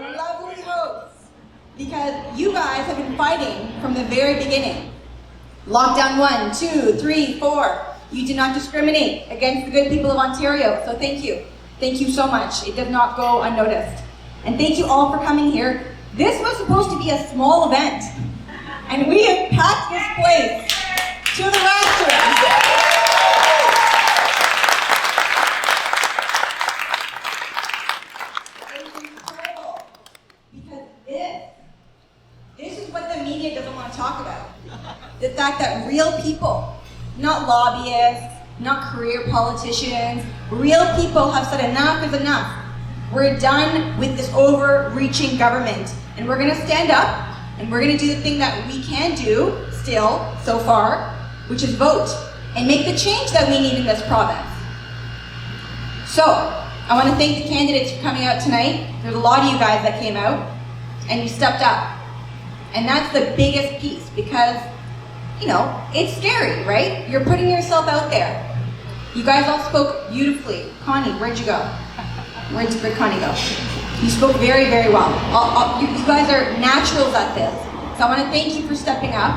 our lovely hosts, because you guys have been fighting from the very beginning. Lockdown 1, 2, 3, 4. You did not discriminate against the good people of Ontario, so thank you. Thank you so much. It does not go unnoticed. And thank you all for coming here. This was supposed to be a small event, and we have packed this place to the rafters. It's incredible, because this is what the media doesn't want to talk about. The fact that real people, not lobbyists, not career politicians, real people have said enough is enough. We're done with this overreaching government, and we're gonna stand up, and we're gonna do the thing that we can do still, so far, which is vote, and make the change that we need in this province. So, I wanna thank the candidates for coming out tonight. There's a lot of you guys that came out, and you stepped up. And that's the biggest piece, because you know, it's scary, right? You're putting yourself out there. You guys all spoke beautifully. Connie, where'd you go? Where'd Connie go? You spoke very, very well. You guys are naturals at this. So I want to thank you for stepping up.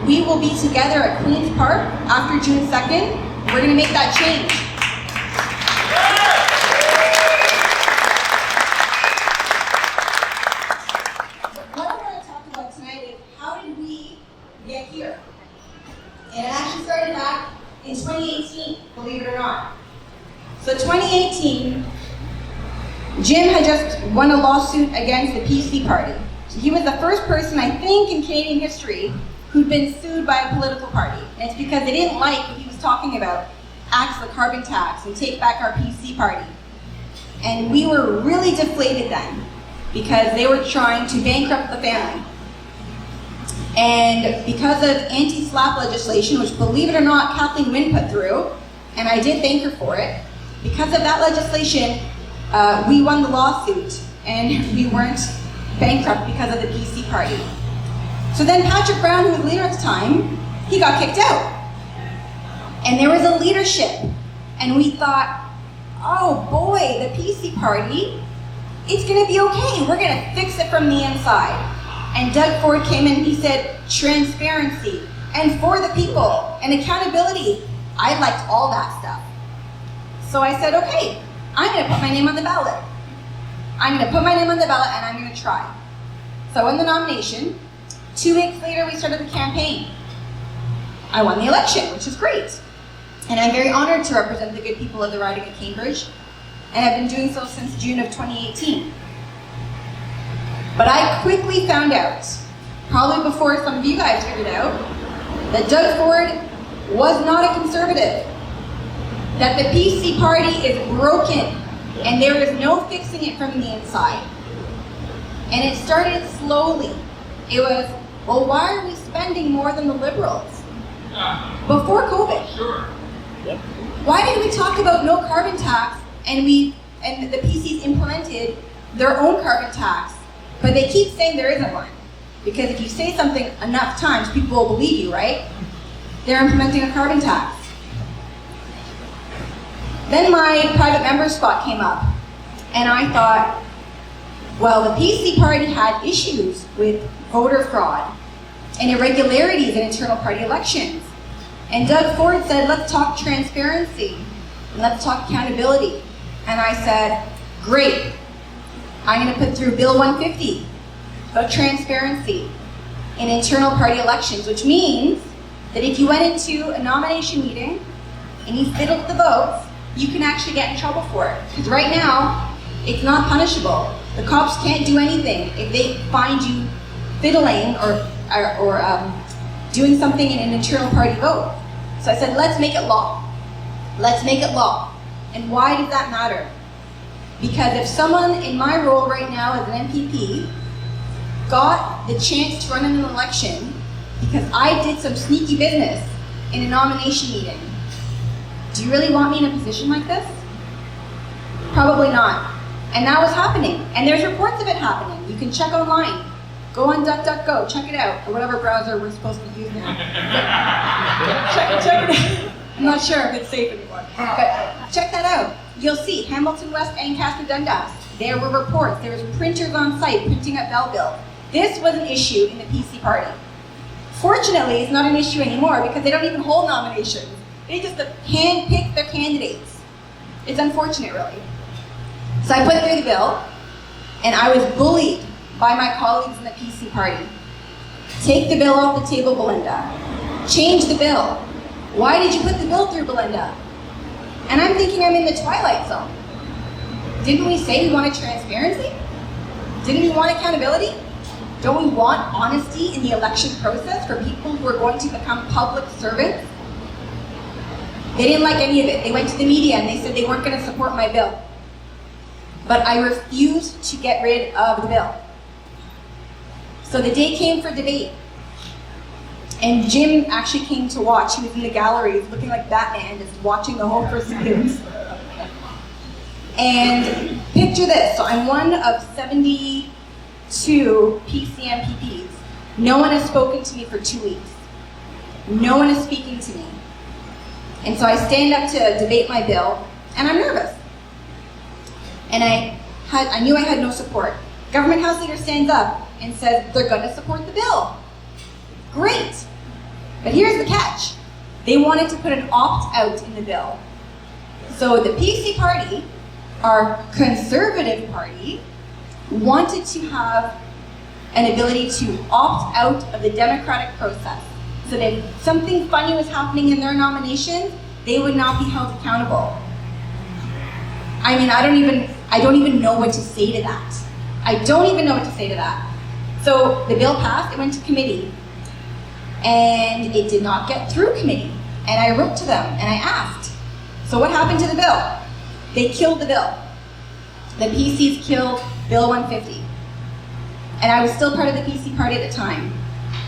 We will be together at Queen's Park after June 2nd. We're going to make that change. What I want to talk about tonight is how did we get here? And it actually started back in 2018, believe it or not. So 2018, Jim had just won a lawsuit against the PC party. So he was the first person, I think, in Canadian history who'd been sued by a political party. And it's because they didn't like what he was talking about, axe the carbon tax and take back our PC party. And we were really deflated then because they were trying to bankrupt the family. And because of anti-SLAPP legislation, which believe it or not, Kathleen Wynne put through, and I did thank her for it, because of that legislation, we won the lawsuit and we weren't bankrupt because of the PC party. So then Patrick Brown, who was leader at the time, he got kicked out. And there was a leadership, and we thought, oh boy, the PC party, it's gonna be okay. We're gonna fix it from the inside. And Doug Ford came in and he said, transparency, and for the people, and accountability. I liked all that stuff. So I said, okay, I'm gonna put my name on the ballot. I'm gonna put my name on the ballot and I'm gonna try. So I won the nomination. 2 weeks later, we started the campaign. I won the election, which is great. And I'm very honored to represent the good people of the riding of Cambridge, and I've been doing so since June of 2018. But I quickly found out, probably before some of you guys figured out, that Doug Ford was not a conservative, that the PC party is broken, and there is no fixing it from the inside. And it started slowly. It was, well, why are we spending more than the Liberals? Before COVID. Sure. Yep. Why did we talk about no carbon tax and the PCs implemented their own carbon tax? But they keep saying there isn't one. Because if you say something enough times, people will believe you, right? They're implementing a carbon tax. Then my private member spot came up, and I thought, well, the PC party had issues with voter fraud and irregularities in internal party elections. And Doug Ford said, let's talk transparency, and let's talk accountability. And I said, great. I'm going to put through Bill 150 about transparency in internal party elections, which means that if you went into a nomination meeting and you fiddled the votes, you can actually get in trouble for it. Because right now, it's not punishable. The cops can't do anything if they find you fiddling or doing something in an internal party vote. So I said, let's make it law. Let's make it law. And why does that matter? Because if someone in my role right now as an MPP got the chance to run in an election because I did some sneaky business in a nomination meeting, do you really want me in a position like this? Probably not. And that was happening. And there's reports of it happening. You can check online. Go on DuckDuckGo, check it out, or whatever browser we're supposed to use now. check it out. I'm not sure if it's safe anymore. But check that out. You'll see Hamilton West, Ancaster, Dundas. There were reports. There was printers on site printing up bell bills. This was an issue in the PC party. Fortunately, it's not an issue anymore because they don't even hold nominations. They just hand-pick their candidates. It's unfortunate, really. So I put through the bill, and I was bullied by my colleagues in the PC party. Take the bill off the table, Belinda. Change the bill. Why did you put the bill through, Belinda? And I'm thinking I'm in the twilight zone. Didn't we say we wanted transparency? Didn't we want accountability? Don't we want honesty in the election process for people who are going to become public servants? They didn't like any of it. They went to the media and they said they weren't going to support my bill. But I refused to get rid of the bill. So the day came for debate. And Jim actually came to watch. He was in the gallery looking like Batman, just watching the whole proceedings. And picture this. So I'm one of 72 PC MPPs. No one has spoken to me for 2 weeks. No one is speaking to me. And so I stand up to debate my bill, and I'm nervous. And I knew I had no support. Government House Leader stands up and says they're going to support the bill. Great. But here's the catch. They wanted to put an opt-out in the bill. So the PC party, our conservative party, wanted to have an ability to opt out of the democratic process. So that if something funny was happening in their nominations, they would not be held accountable. I mean, I don't even know what to say to that. I don't even know what to say to that. So the bill passed, it went to committee, and it did not get through committee. And I wrote to them and I asked, so what happened to the bill? They killed the bill. The PCs killed Bill 150. And I was still part of the PC party at the time.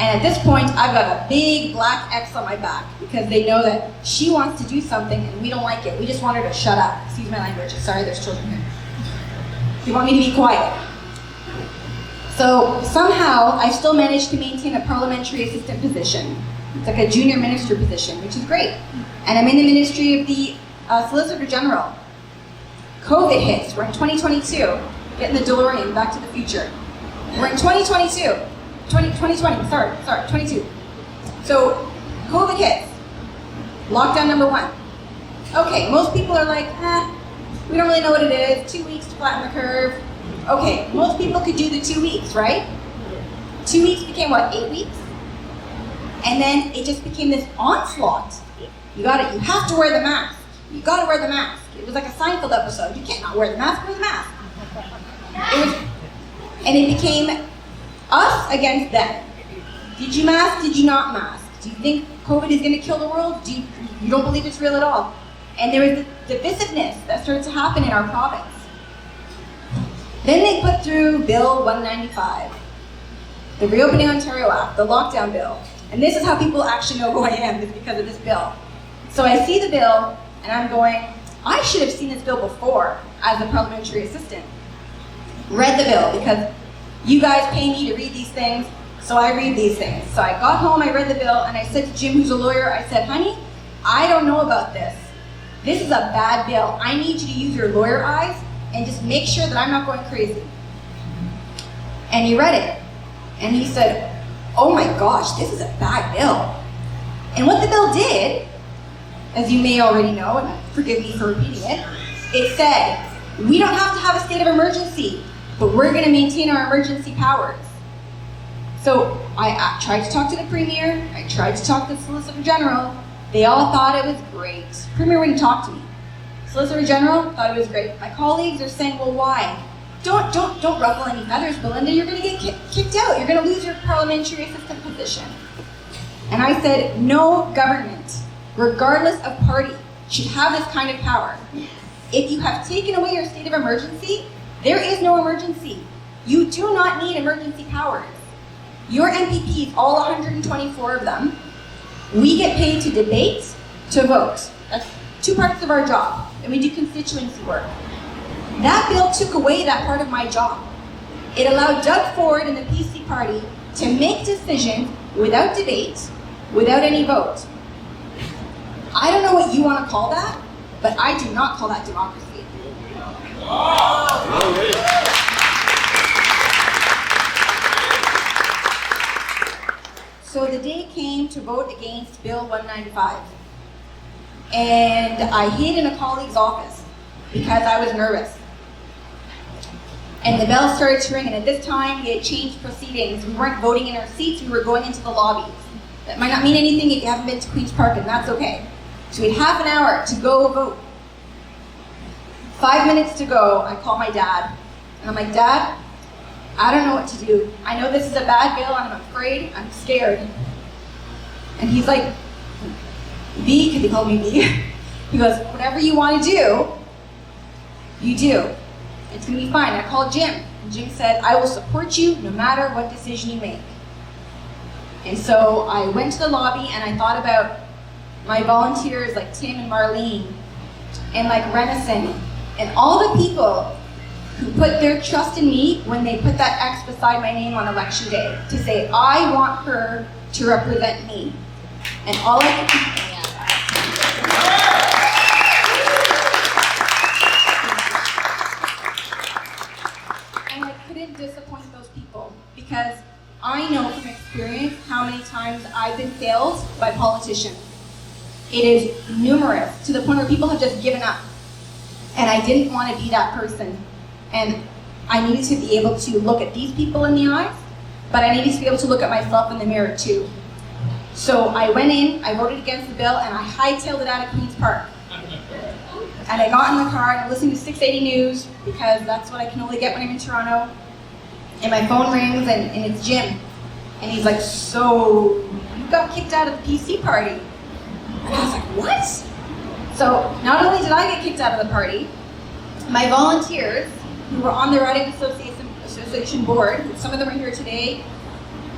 And at this point, I've got a big black X on my back because they know that she wants to do something and we don't like it. We just want her to shut up. Excuse my language. Sorry, there's children here. They want me to be quiet. So somehow, I still managed to maintain a parliamentary assistant position. It's like a junior minister position, which is great. And I'm in the Ministry of the Solicitor General. COVID hits. We're in 2022. Getting the DeLorean back to the future. We're in 2022. 22. So, COVID hits. Lockdown number 1. Okay, most people are like, we don't really know what it is. 2 weeks to flatten the curve. Okay, most people could do the 2 weeks, right? 2 weeks became what, 8 weeks? And then it just became this onslaught. You have to wear the mask. You gotta wear the mask. It was like a Seinfeld episode. You can't not wear the mask, wear the mask. And it became us against them. Did you mask? Did you not mask? Do you think COVID is going to kill the world? You don't believe it's real at all? And there was the divisiveness that started to happen in our province. Then they put through Bill 195, the Reopening Ontario Act, the lockdown bill. And this is how people actually know who I am, is because of this bill. So I see the bill, and I'm going, I should have seen this bill before as a parliamentary assistant. Read the bill, because you guys pay me to read these things, so I read these things. So I got home, I read the bill, and I said to Jim, who's a lawyer, I said, honey, I don't know about this. This is a bad bill. I need you to use your lawyer eyes and just make sure that I'm not going crazy. And he read it, and he said, oh my gosh, this is a bad bill. And what the bill did, as you may already know, and forgive me for repeating it, it said, we don't have to have a state of emergency, but we're going to maintain our emergency powers. So I tried to talk to the Premier, I tried to talk to the Solicitor General. They all thought it was great. Premier wouldn't talk to me. Solicitor General thought it was great. My colleagues are saying, well, why? Don't ruffle any feathers, Belinda. You're going to get kicked out. You're going to lose your parliamentary assistant position. And I said, no government, regardless of party, should have this kind of power. If you have taken away your state of emergency, there is no emergency. You do not need emergency powers. Your MPPs, all 124 of them, we get paid to debate, to vote. That's 2 parts of our job, and we do constituency work. That bill took away that part of my job. It allowed Doug Ford and the PC party to make decisions without debate, without any vote. I don't know what you want to call that, but I do not call that democracy. So the day came to vote against Bill 195. And I hid in a colleague's office because I was nervous. And the bell started to ring, and at this time we had changed proceedings. We weren't voting in our seats, we were going into the lobbies. That might not mean anything if you haven't been to Queen's Park, and that's okay. So we had half an hour to go vote. 5 minutes to go, I call my dad. And I'm like, Dad, I don't know what to do. I know this is a bad bill, and I'm afraid, I'm scared. And he's like, B, because he called me B. He goes, whatever you want to do, you do. It's going to be fine. I called Jim, and Jim said, I will support you no matter what decision you make. And so I went to the lobby, and I thought about my volunteers like Tim and Marlene, and like Renison, and all the people who put their trust in me when they put that X beside my name on election day to say, I want her to represent me. And all I could disappoint those people, because I know from experience how many times I've been failed by politicians. It is numerous, to the point where people have just given up. And I didn't want to be that person. And I needed to be able to look at these people in the eyes, but I needed to be able to look at myself in the mirror too. So I went in, I voted against the bill, and I hightailed it out of Queen's Park. And I got in the car and I listened to 680 News, because that's what I can only get when I'm in Toronto. And my phone rings, and it's Jim. And he's like, so you got kicked out of the PC party. And I was like, what? So not only did I get kicked out of the party, my volunteers, who were on the Riding Association board, some of them are here today,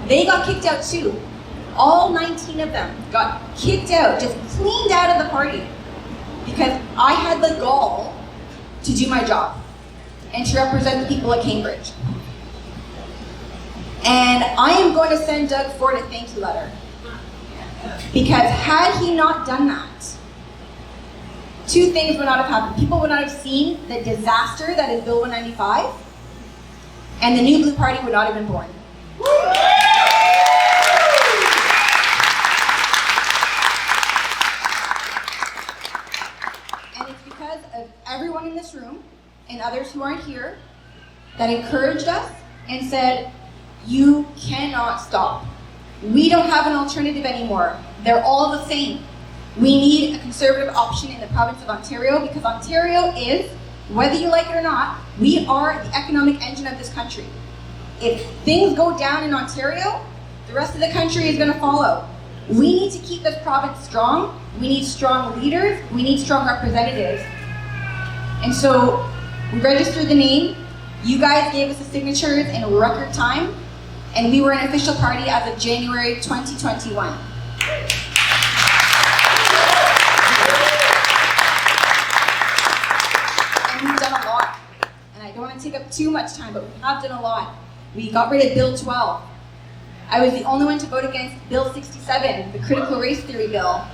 they got kicked out too. All 19 of them got kicked out, just cleaned out of the party, because I had the gall to do my job and to represent the people at Cambridge. And I am going to send Doug Ford a thank you letter. Because had he not done that, two things would not have happened. People would not have seen the disaster that is Bill 195, and the new Blue Party would not have been born. And it's because of everyone in this room, and others who aren't here, that encouraged us and said, you cannot stop. We don't have an alternative anymore. They're all the same. We need a conservative option in the province of Ontario, because Ontario is, whether you like it or not, we are the economic engine of this country. If things go down in Ontario, the rest of the country is going to follow. We need to keep this province strong. We need strong leaders. We need strong representatives. And so we registered the name. You guys gave us the signatures in a record time. And we were an official party as of January 2021. And we've done a lot. And I don't want to take up too much time, but we have done a lot. We got rid of Bill 12. I was the only one to vote against Bill 67, the critical race theory bill.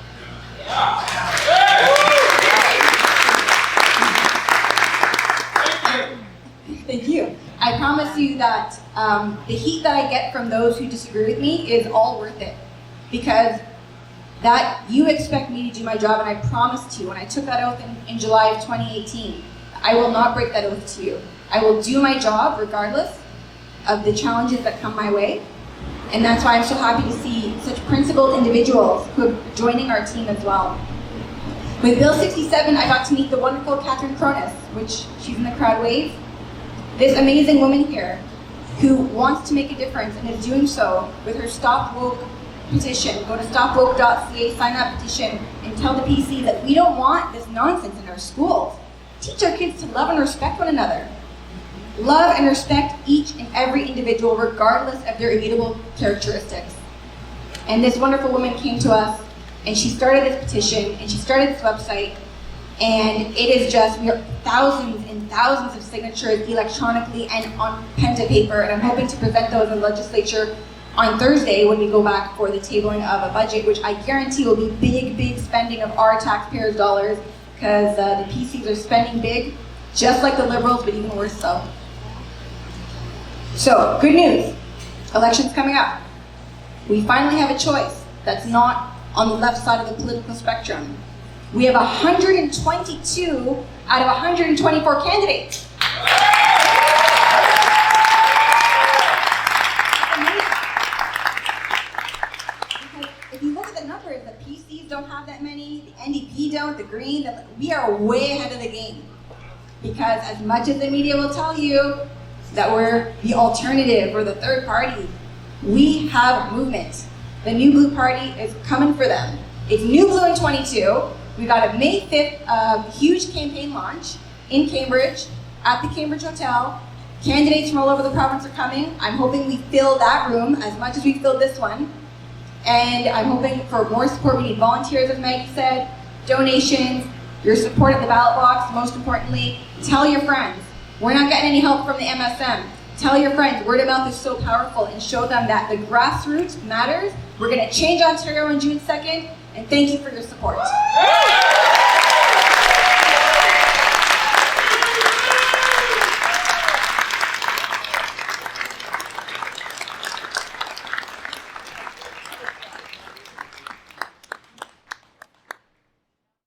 Thank you. I promise you that the heat that I get from those who disagree with me is all worth it, because that you expect me to do my job, and I promised you when I took that oath in July of 2018, I will not break that oath to you. I will do my job regardless of the challenges that come my way, and that's why I'm so happy to see such principled individuals who are joining our team as well. With Bill 67, I got to meet the wonderful Catherine Cronus, which she's in the crowd wave. This amazing woman here who wants to make a difference and is doing so with her Stop Woke petition. Go to stopwoke.ca, sign up petition, and tell the PC that we don't want this nonsense in our schools. Teach our kids to love and respect one another. Love and respect each and every individual regardless of their immutable characteristics. And this wonderful woman came to us, and she started this petition, and she started this website, and it is just, we are thousands and thousands of signatures electronically and on pen to paper, and I'm hoping to present those in the legislature on Thursday when we go back for the tabling of a budget, which I guarantee will be big, big spending of our taxpayers' dollars, because the PCs are spending big just like the Liberals, but even worse so. So, good news. Election's coming up. We finally have a choice that's not on the left side of the political spectrum. We have 122 out of 124 candidates. Because if you look at the numbers, the PCs don't have that many, the NDP don't, the Green, we are way ahead of the game. Because as much as the media will tell you that we're the alternative or the third party, we have movement. The New Blue Party is coming for them. It's New Blue in 22. We got a May 5th huge campaign launch in Cambridge at the Cambridge Hotel. Candidates from all over the province are coming. I'm hoping we fill that room as much as we filled this one. And I'm hoping for more support. We need volunteers, as Maggie said, donations, your support at the ballot box. Most importantly, tell your friends. We're not getting any help from the MSM. Tell your friends, word of mouth is so powerful, and show them that the grassroots matters. We're going to change Ontario on June 2nd, and thank you for your support.